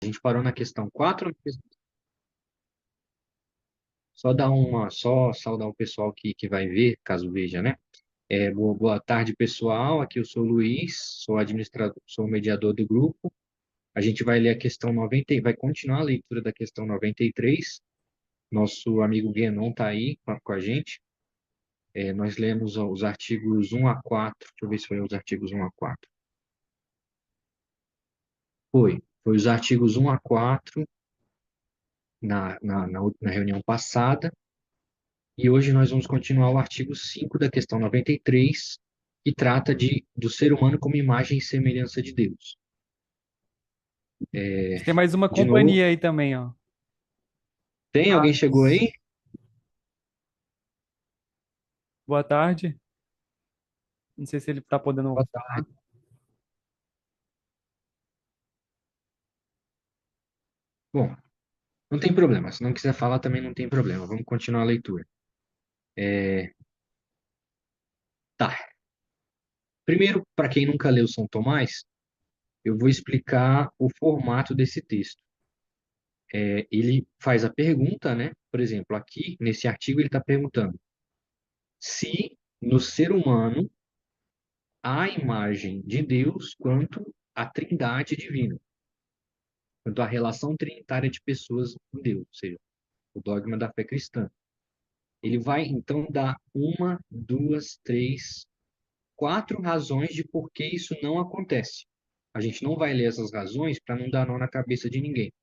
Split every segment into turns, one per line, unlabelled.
A gente parou na questão 4. Só saudar o pessoal que vai ver, caso veja, né? Boa tarde, pessoal. Aqui eu sou o Luiz, sou administrador, sou o mediador do grupo. A gente vai ler a questão 90, vai continuar a leitura da questão 93. Nosso amigo Guenon está aí com a gente. Nós lemos os artigos 1 a 4. Deixa eu ver se foi os artigos 1 a 4. Foi os artigos 1 a 4 na reunião passada. E hoje nós vamos continuar o artigo 5 da questão 93, que trata do ser humano como imagem e semelhança de Deus.
A gente tem mais uma
De novo,
companhia aí também, ó.
tem alguém chegou aí?
Boa tarde. Não sei se ele tá podendo
Boa
falar.
tarde. Bom, não tem problema. Se não quiser falar, também não tem problema. Vamos continuar a leitura. Tá. Primeiro, para quem nunca leu São Tomás, eu vou explicar o formato desse texto. Ele faz a pergunta, né? Por exemplo, aqui nesse artigo ele está perguntando se no ser humano há imagem de Deus quanto à trindade divina, quanto à relação trinitária de pessoas com Deus, ou seja, o dogma da fé cristã. Ele vai, então, dar uma, duas, três, quatro razões de por que isso não acontece. A gente não vai ler essas razões para não dar nó na cabeça de ninguém.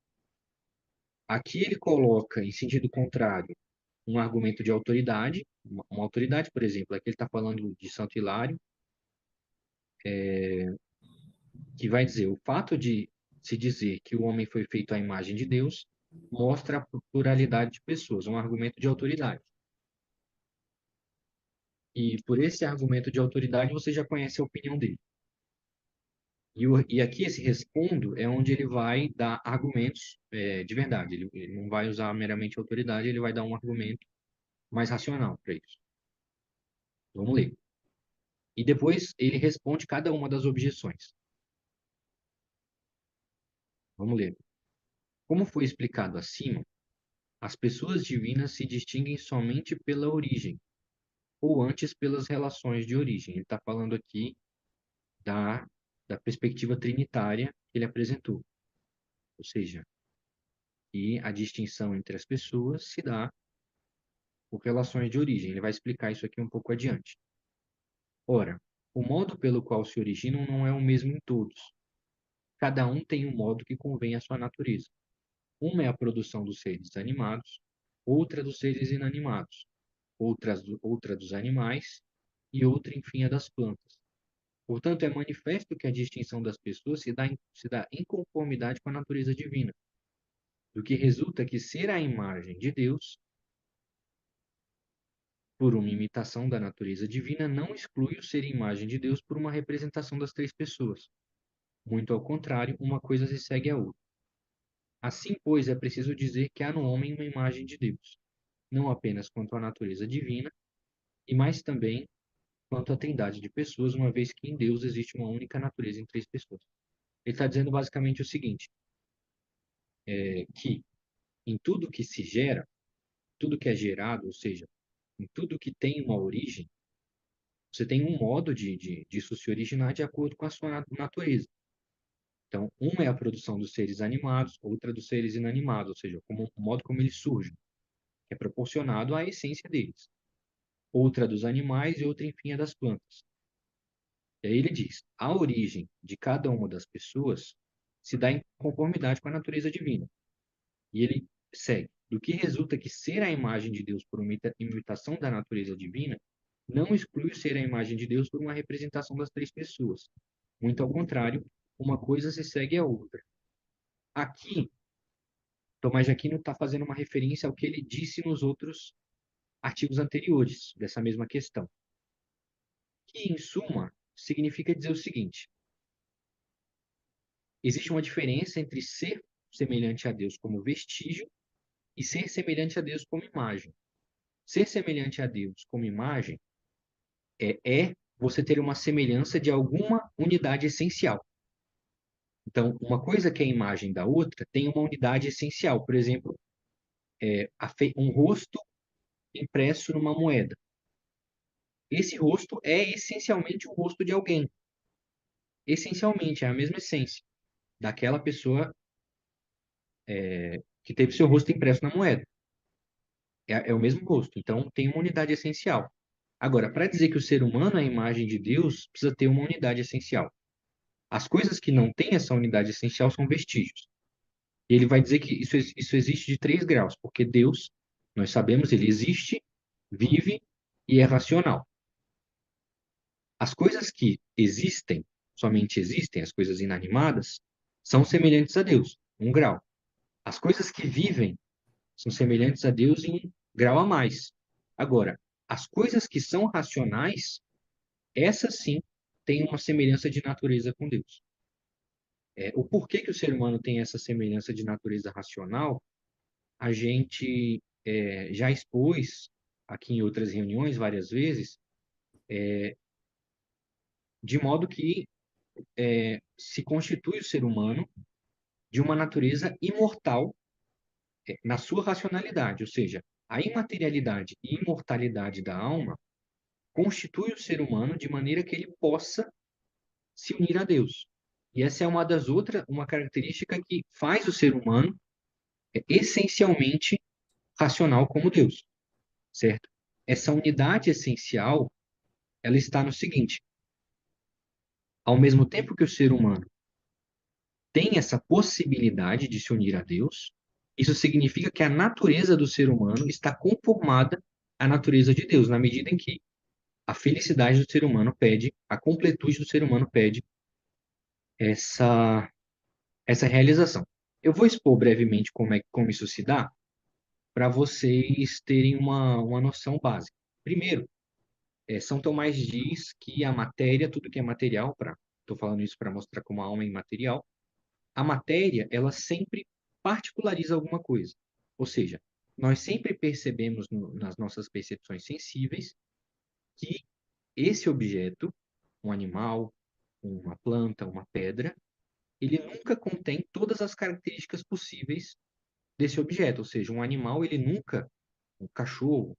Aqui ele coloca, em sentido contrário, um argumento de autoridade, uma autoridade, por exemplo, aqui ele está falando de Santo Hilário, que vai dizer: o fato de se dizer que o homem foi feito à imagem de Deus mostra a pluralidade de pessoas, um argumento de autoridade. E por esse argumento de autoridade você já conhece a opinião dele. E aqui esse respondo é onde ele vai dar argumentos de verdade. Ele não vai usar meramente autoridade, ele vai dar um argumento mais racional para isso. Vamos ler. E depois ele responde cada uma das objeções. Vamos ler. Como foi explicado acima, as pessoas divinas se distinguem somente pela origem, ou antes pelas relações de origem. Ele está falando aqui da, da perspectiva trinitária que ele apresentou. Ou seja, que a distinção entre as pessoas se dá por relações de origem. Ele vai explicar isso aqui um pouco adiante. Ora, o modo pelo qual se originam não é o mesmo em todos. Cada um tem um modo que convém à sua natureza. Uma é a produção dos seres animados, outra dos seres inanimados, outra dos animais e outra, enfim, a das plantas. Portanto, é manifesto que a distinção das pessoas se dá em conformidade com a natureza divina, do que resulta que ser a imagem de Deus, por uma imitação da natureza divina, não exclui o ser imagem de Deus por uma representação das três pessoas. Muito ao contrário, uma coisa se segue à outra. Assim, pois, é preciso dizer que há no homem uma imagem de Deus, não apenas quanto à natureza divina, e mais também quanto à trindade de pessoas, uma vez que em Deus existe uma única natureza em três pessoas. Ele está dizendo basicamente o seguinte, que em tudo que se gera, tudo que é gerado, ou seja, em tudo que tem uma origem, você tem um modo disso se originar de acordo com a sua natureza. Então, uma é a produção dos seres animados, outra dos seres inanimados, ou seja, o modo como eles surgem, que é proporcionado à essência deles. Outra dos animais e outra, enfim, é das plantas. E aí ele diz: a origem de cada uma das pessoas se dá em conformidade com a natureza divina. E ele segue: do que resulta que ser a imagem de Deus por uma imitação da natureza divina não exclui ser a imagem de Deus por uma representação das três pessoas. Muito ao contrário, uma coisa se segue à outra. Aqui, Tomás de Aquino está fazendo uma referência ao que ele disse nos outros artigos anteriores dessa mesma questão, que, em suma, significa dizer o seguinte: existe uma diferença entre ser semelhante a Deus como vestígio e ser semelhante a Deus como imagem. Ser semelhante a Deus como imagem é você ter uma semelhança de alguma unidade essencial. Então, uma coisa que é a imagem da outra tem uma unidade essencial. Por exemplo, um rosto impresso numa moeda. Esse rosto é essencialmente o rosto de alguém. Essencialmente, é a mesma essência daquela pessoa que teve seu rosto impresso na moeda. É o mesmo rosto. Então, tem uma unidade essencial. Agora, para dizer que o ser humano é a imagem de Deus, precisa ter uma unidade essencial. As coisas que não têm essa unidade essencial são vestígios. E ele vai dizer que isso existe de 3 graus, porque Deus, nós sabemos, ele existe, vive e é racional. As coisas que existem, somente existem, as coisas inanimadas, são semelhantes a Deus, 1 grau. As coisas que vivem são semelhantes a Deus em 1 grau a mais. Agora, as coisas que são racionais, essas sim têm uma semelhança de natureza com Deus. O porquê que o ser humano tem essa semelhança de natureza racional, a gente já expôs aqui em outras reuniões várias vezes, de modo que se constitui o ser humano de uma natureza imortal na sua racionalidade, ou seja, a imaterialidade e imortalidade da alma constitui o ser humano de maneira que ele possa se unir a Deus. E essa é uma característica que faz o ser humano essencialmente racional como Deus, certo? Essa unidade essencial, ela está no seguinte: ao mesmo tempo que o ser humano tem essa possibilidade de se unir a Deus, isso significa que a natureza do ser humano está conformada à natureza de Deus, na medida em que a felicidade do ser humano pede, a completude do ser humano pede essa, essa realização. Eu vou expor brevemente como isso se dá, para vocês terem uma noção básica. Primeiro, São Tomás diz que a matéria, tudo que é material, estou falando isso para mostrar como a alma é imaterial, a matéria, ela sempre particulariza alguma coisa. Ou seja, nós sempre percebemos nas nossas percepções sensíveis que esse objeto, um animal, uma planta, uma pedra, ele nunca contém todas as características possíveis desse objeto. Ou seja, um animal, ele nunca, um cachorro,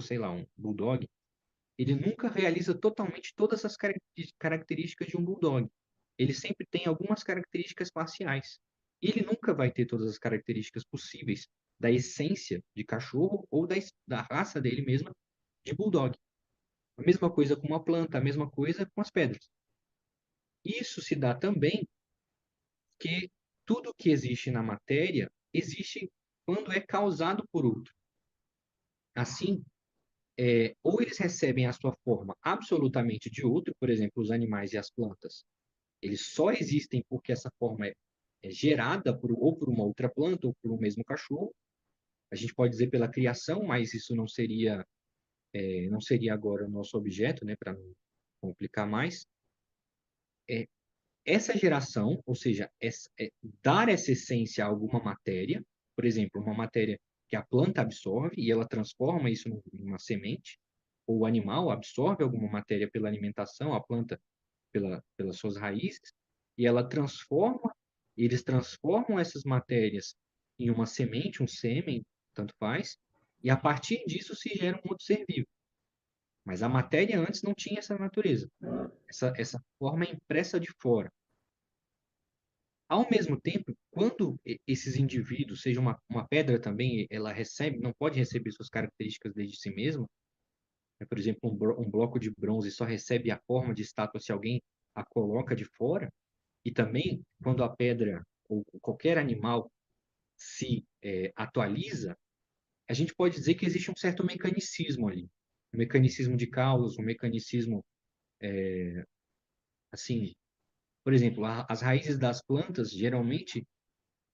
sei lá, um bulldog, ele nunca realiza totalmente todas as características de um bulldog. Ele sempre tem algumas características parciais. E ele nunca vai ter todas as características possíveis da essência de cachorro ou da raça dele mesma de bulldog. A mesma coisa com uma planta, a mesma coisa com as pedras. Isso se dá também que tudo que existe na matéria existe quando é causado por outro. Assim, ou eles recebem a sua forma absolutamente de outro, por exemplo, os animais e as plantas, eles só existem porque essa forma é gerada ou por uma outra planta ou por um mesmo cachorro. A gente pode dizer pela criação, mas isso não seria agora o nosso objeto, né, para não complicar mais. É, essa geração, ou seja, dar essa essência a alguma matéria, por exemplo, uma matéria que a planta absorve e ela transforma isso numa semente, ou o animal absorve alguma matéria pela alimentação, a planta pelas suas raízes, e eles transformam essas matérias em uma semente, um sêmen, tanto faz, e a partir disso se gera um outro ser vivo. Mas a matéria antes não tinha essa natureza, essa forma é impressa de fora. Ao mesmo tempo, quando esses indivíduos, seja uma pedra também, ela recebe, não pode receber suas características desde si mesma, por exemplo, um bloco de bronze só recebe a forma de estátua se alguém a coloca de fora, e também quando a pedra ou qualquer animal se atualiza, a gente pode dizer que existe um certo mecanicismo ali, um mecanicismo de causa, um mecanicismo, assim, por exemplo, as raízes das plantas geralmente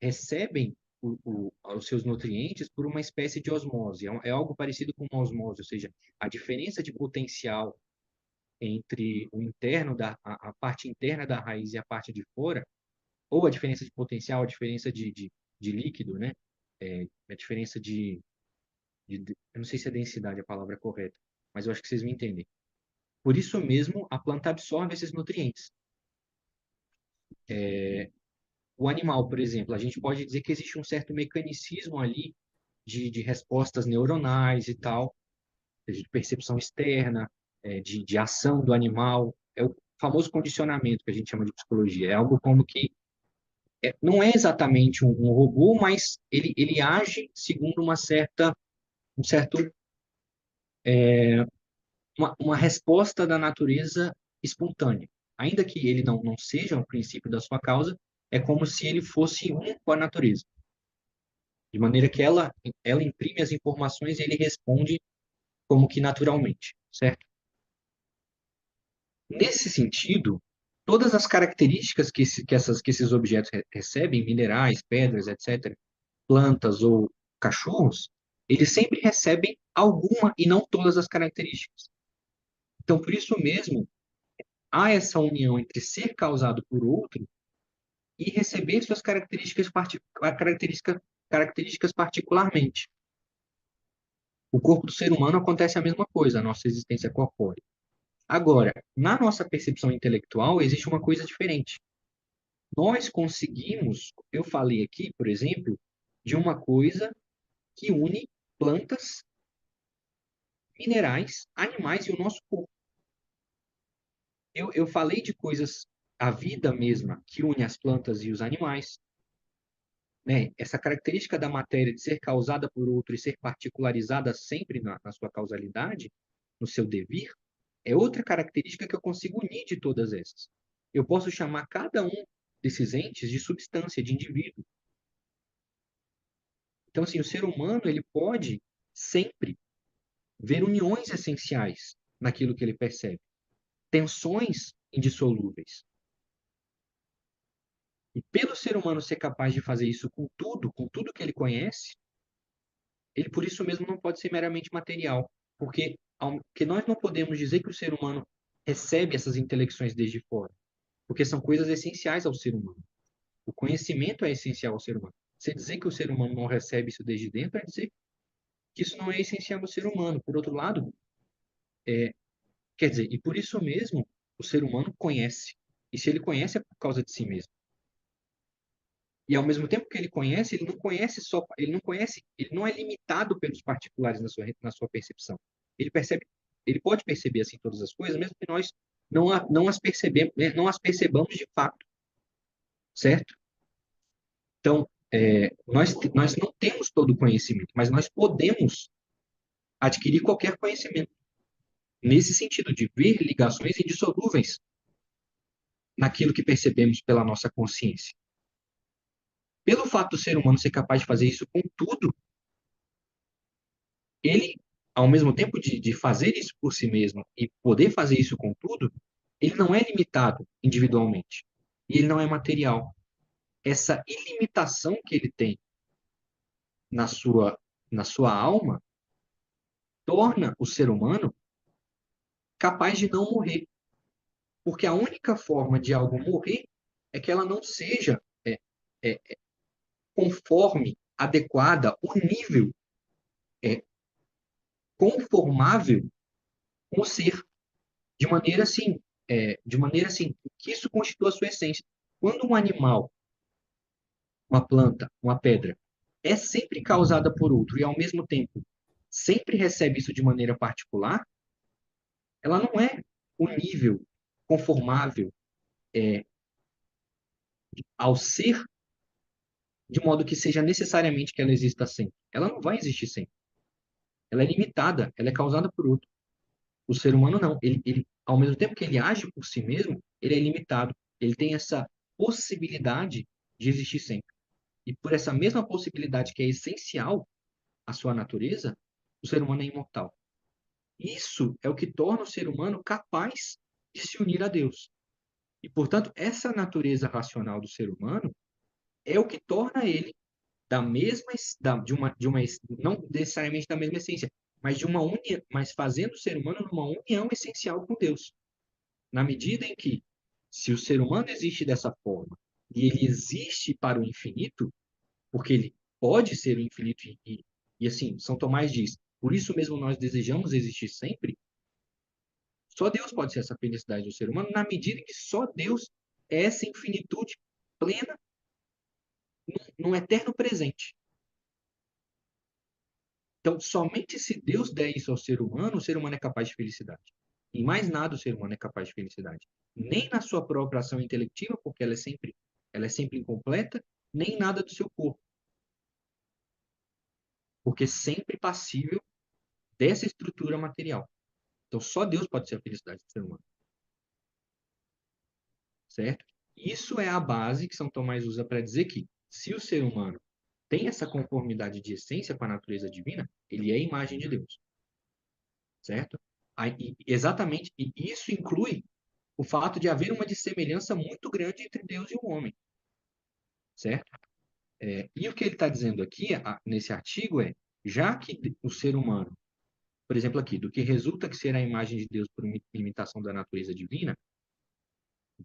recebem os seus nutrientes por uma espécie de osmose. É algo parecido com uma osmose, ou seja, a diferença de potencial entre o interno a parte interna da raiz e a parte de fora, ou a diferença de potencial, a diferença de líquido, né? A diferença eu não sei se é densidade a palavra correta, mas eu acho que vocês me entendem. Por isso mesmo, a planta absorve esses nutrientes. O animal, por exemplo, a gente pode dizer que existe um certo mecanicismo ali de respostas neuronais e tal, de percepção externa, de ação do animal. É o famoso condicionamento que a gente chama de psicologia. É algo como que não é exatamente um robô, mas ele age segundo um certo, uma resposta da natureza espontânea. Ainda que ele não seja o princípio da sua causa, é como se ele fosse um com a natureza. De maneira que ela imprime as informações e ele responde como que naturalmente, certo? Nesse sentido, todas as características que esses objetos recebem, minerais, pedras, etc., plantas ou cachorros, eles sempre recebem alguma e não todas as características. Então, por isso mesmo, há essa união entre ser causado por outro e receber suas características particularmente. O corpo do ser humano acontece a mesma coisa, a nossa existência corpórea. Agora, na nossa percepção intelectual, existe uma coisa diferente. Nós conseguimos, eu falei aqui, por exemplo, de uma coisa que une plantas, minerais, animais e o nosso corpo. Eu falei de coisas, a vida mesma, que une as plantas e os animais, né? Essa característica da matéria de ser causada por outro e ser particularizada sempre na sua causalidade, no seu devir, é outra característica que eu consigo unir de todas essas. Eu posso chamar cada um desses entes de substância, de indivíduo. Então, assim, o ser humano ele pode sempre ver uniões essenciais naquilo que ele percebe, tensões indissolúveis. E pelo ser humano ser capaz de fazer isso com tudo que ele conhece, ele por isso mesmo não pode ser meramente material, porque nós não podemos dizer que o ser humano recebe essas intelecções desde fora, porque são coisas essenciais ao ser humano. O conhecimento é essencial ao ser humano. Você dizer que o ser humano não recebe isso desde dentro é dizer que isso não é essencial ao ser humano. Por outro lado, quer dizer, e por isso mesmo o ser humano conhece. E se ele conhece é por causa de si mesmo. E ao mesmo tempo que ele conhece, ele não é limitado pelos particulares na sua percepção. Ele percebe, ele pode perceber assim todas as coisas, mesmo que nós não as percebemos, né, não as percebamos de fato, certo? Então, nós não temos todo o conhecimento, mas nós podemos adquirir qualquer conhecimento. Nesse sentido de ver ligações indissolúveis naquilo que percebemos pela nossa consciência. Pelo fato do ser humano ser capaz de fazer isso com tudo, ele, ao mesmo tempo de fazer isso por si mesmo e poder fazer isso com tudo, ele não é limitado individualmente. E ele não é material. Essa ilimitação que ele tem na na sua alma torna o ser humano capaz de não morrer. Porque a única forma de algo morrer é que ela não seja é, conforme, adequada, o nível é, conformável com o ser, de maneira assim, que isso constitua a sua essência. Quando um animal, uma planta, uma pedra, é sempre causada por outro e ao mesmo tempo sempre recebe isso de maneira particular, ela não é o nível conformável ao ser de modo que seja necessariamente que ela exista sempre. Ela não vai existir sempre. Ela é limitada, ela é causada por outro. O ser humano não. Ao mesmo tempo que ele age por si mesmo, ele é limitado. Ele tem essa possibilidade de existir sempre. E por essa mesma possibilidade que é essencial à sua natureza, o ser humano é imortal. Isso é o que torna o ser humano capaz de se unir a Deus. E, portanto, essa natureza racional do ser humano é o que torna ele da mesma, de uma, não necessariamente da mesma essência, mas de uma união, mas fazendo o ser humano numa união essencial com Deus. Na medida em que, se o ser humano existe dessa forma, e ele existe para o infinito, porque ele pode ser o infinito, e assim, São Tomás diz, por isso mesmo nós desejamos existir sempre, só Deus pode ser essa felicidade do ser humano, na medida em que só Deus essa infinitude plena num eterno presente. Então, somente se Deus der isso ao ser humano, o ser humano é capaz de felicidade. Em mais nada o ser humano é capaz de felicidade. Nem na sua própria ação intelectiva, porque ela é sempre incompleta, nem nada do seu corpo, porque é sempre passível dessa estrutura material. Então, só Deus pode ser a felicidade do ser humano. Certo? Isso é a base que São Tomás usa para dizer que, se o ser humano tem essa conformidade de essência com a natureza divina, ele é a imagem de Deus. Certo? Aí, exatamente, e isso inclui o fato de haver uma dissemelhança muito grande entre Deus e o homem. Certo? E o que ele está dizendo aqui, nesse artigo, já que o ser humano, por exemplo, aqui, do que resulta que ser a imagem de Deus por imitação da natureza divina,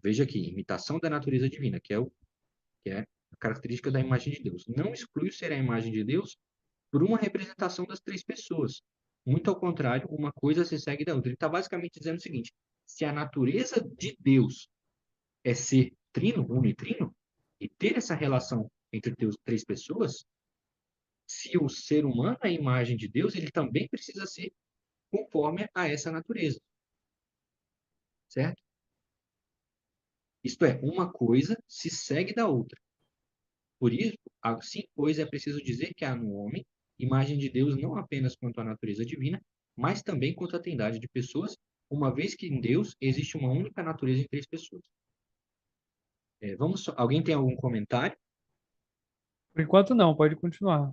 veja aqui, imitação da natureza divina, que é a característica da imagem de Deus. Não exclui o ser a imagem de Deus por uma representação das três pessoas. Muito ao contrário, uma coisa se segue da outra. Ele está basicamente dizendo o seguinte: se a natureza de Deus é ser trino, uno e trino, e ter essa relação entre três pessoas, se o ser humano é a imagem de Deus, ele também precisa ser conforme a essa natureza. Certo? Isto é, uma coisa se segue da outra. Por isso, assim, pois, é preciso dizer que há no homem imagem de Deus não apenas quanto à natureza divina, mas também quanto à trindade de pessoas, uma vez que em Deus existe uma única natureza em três pessoas. Alguém tem algum comentário?
Por enquanto não, pode continuar.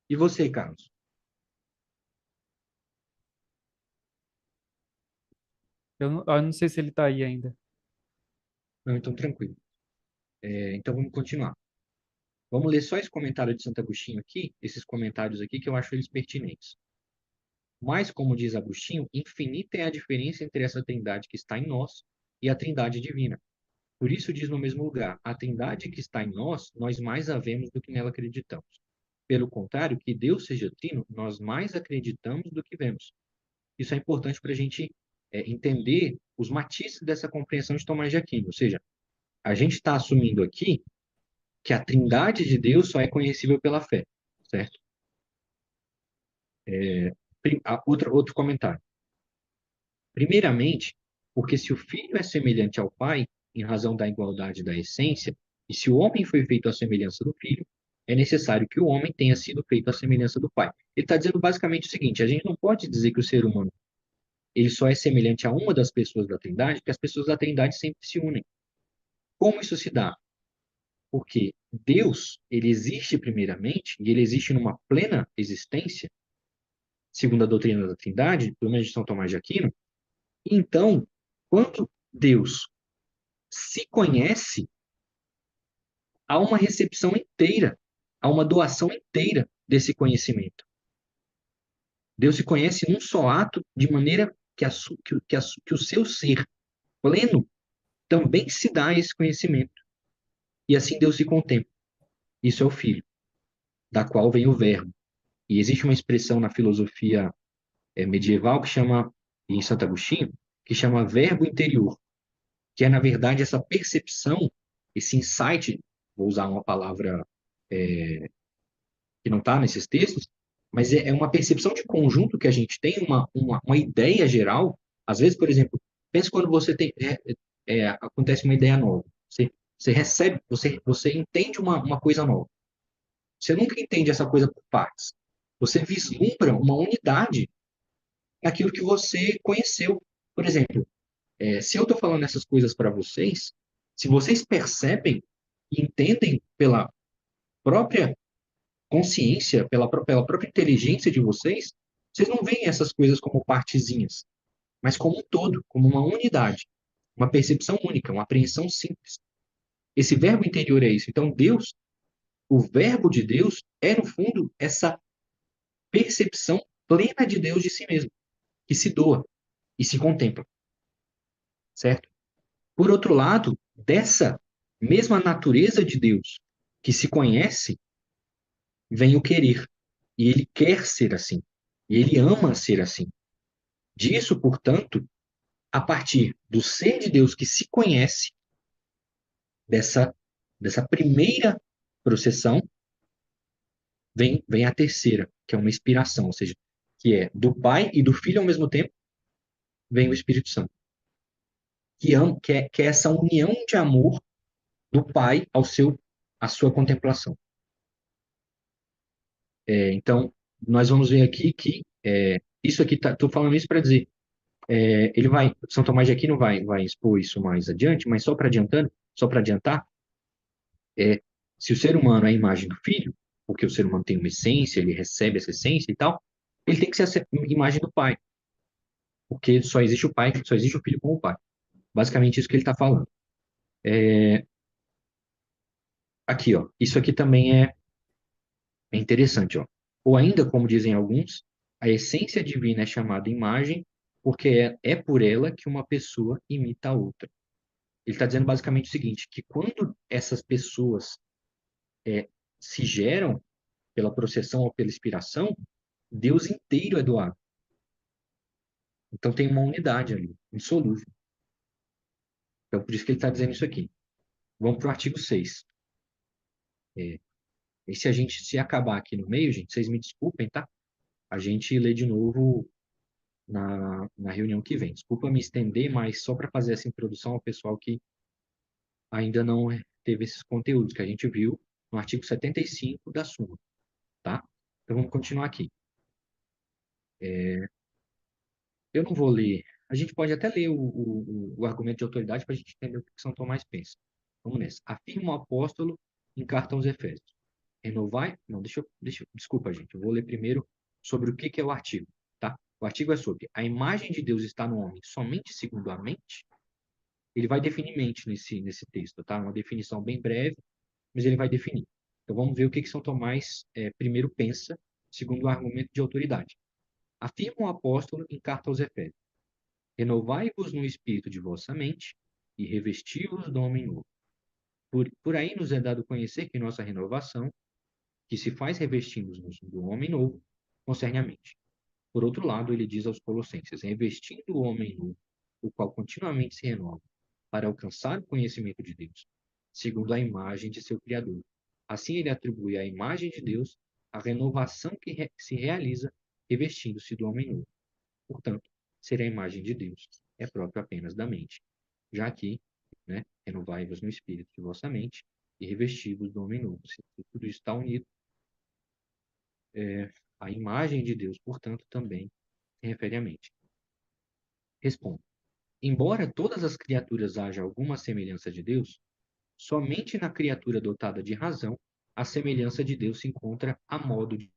E você, Carlos?
Eu não sei se ele está aí ainda.
Não, então tranquilo. Então vamos continuar. Vamos ler só esse comentário de Santo Agostinho aqui, esses comentários aqui, que eu acho eles pertinentes. Mas, como diz Agostinho, infinita é a diferença entre essa trindade que está em nós e a trindade divina. Por isso diz no mesmo lugar, a trindade que está em nós, nós mais a vemos do que nela acreditamos. Pelo contrário, que Deus seja trino, nós mais acreditamos do que vemos. Isso é importante para a gente entender os matizes dessa compreensão de Tomás de Aquino. Ou seja, a gente está assumindo aqui que a trindade de Deus só é conhecível pela fé, certo? Outro comentário. Primeiramente, porque se o Filho é semelhante ao Pai, em razão da igualdade da essência, e se o homem foi feito à semelhança do Filho, é necessário que o homem tenha sido feito à semelhança do Pai. Ele está dizendo basicamente o seguinte: a gente não pode dizer que o ser humano ele só é semelhante a uma das pessoas da Trindade, porque as pessoas da Trindade sempre se unem. Como isso se dá? Porque Deus, ele existe primeiramente, e ele existe numa plena existência, segundo a doutrina da Trindade, pelo menos de São Tomás de Aquino. Então, quando Deus se conhece, há uma recepção inteira, há uma doação inteira desse conhecimento. Deus se conhece num só ato, de maneira que o seu ser pleno também se dá a esse conhecimento. E assim Deus se contempla. Isso é o Filho, da qual vem o Verbo. E existe uma expressão na filosofia medieval que chama, em Santo Agostinho, que chama verbo interior, que é, na verdade, essa percepção, esse insight, vou usar uma palavra que não está nesses textos, mas é uma percepção de conjunto que a gente tem, uma ideia geral. Às vezes, por exemplo, pense quando você tem, acontece uma ideia nova. Você recebe, você entende uma coisa nova. Você nunca entende essa coisa por partes. Você vislumbra uma unidade naquilo que você conheceu. Por exemplo, se eu estou falando essas coisas para vocês, se vocês percebem e entendem pela própria consciência, pela própria inteligência de vocês, vocês não veem essas coisas como partezinhas, mas como um todo, como uma unidade, uma percepção única, uma apreensão simples. Esse verbo interior é isso. Então, Deus, o verbo de Deus é, no fundo, essa percepção plena de Deus de si mesmo, que se doa e se contempla, certo? Por outro lado, dessa mesma natureza de Deus que se conhece, vem o querer. E ele quer ser assim. E ele ama ser assim. Disso, portanto, a partir do ser de Deus que se conhece, dessa primeira processão, vem a terceira, que é uma inspiração, ou seja, que é do Pai e do Filho ao mesmo tempo, vem o Espírito Santo. Que é essa união de amor do Pai à sua contemplação. Então, nós vamos ver aqui que isso aqui, estou falando isso para dizer, São Tomás de Aquino vai expor isso mais adiante, mas só para adiantar, se o ser humano é a imagem do Filho, porque o ser humano tem uma essência, ele recebe essa essência e tal, ele tem que ser a imagem do Pai, porque só existe o Pai, só existe o Filho como o Pai. Basicamente isso que ele está falando. Aqui, ó, isso aqui também é interessante, ó. Ou ainda, como dizem alguns, a essência divina é chamada imagem porque é por ela que uma pessoa imita a outra. Ele está dizendo basicamente o seguinte, que quando essas pessoas se geram pela processão ou pela inspiração, Deus inteiro é doado. Então tem uma unidade ali, insolúvel. Então por isso que ele está dizendo isso aqui. Vamos para o artigo 6. E se a gente se acabar aqui no meio, gente, vocês me desculpem, tá? A gente lê de novo na reunião que vem. Desculpa me estender, mas só para fazer essa introdução ao pessoal que ainda não teve esses conteúdos que a gente viu no artigo 75 da súmula, tá? Então vamos continuar aqui. Eu não vou ler. A gente pode até ler o argumento de autoridade para a gente entender o que São Tomás pensa. Vamos nessa. Afirma o apóstolo em carta aos Efésios. Renovai. Não, desculpa, gente. Eu vou ler primeiro sobre o que é o artigo, tá? O artigo é sobre a imagem de Deus está no homem somente segundo a mente. Ele vai definir mente nesse texto, tá? Uma definição bem breve, mas ele vai definir. Então vamos ver o que São Tomás primeiro pensa, segundo o argumento de autoridade. Afirma o apóstolo em carta aos Efésios. Renovai-vos no espírito de vossa mente e revesti-vos do homem novo. Por aí nos é dado conhecer que nossa renovação, que se faz revestindo-nos do homem novo, concerne a mente. Por outro lado, ele diz aos Colossenses, revestindo o homem novo, o qual continuamente se renova, para alcançar o conhecimento de Deus, segundo a imagem de seu Criador. Assim ele atribui à imagem de Deus a renovação que se realiza revestindo-se do homem novo. Portanto, ser a imagem de Deus é próprio apenas da mente. Já que, né, renovai-vos no espírito de vossa mente e revesti-vos do homem novo. Se tudo isso está unido, a imagem de Deus, portanto, também se refere à mente. Respondo. Embora todas as criaturas haja alguma semelhança de Deus, somente na criatura dotada de razão a semelhança de Deus se encontra a modo de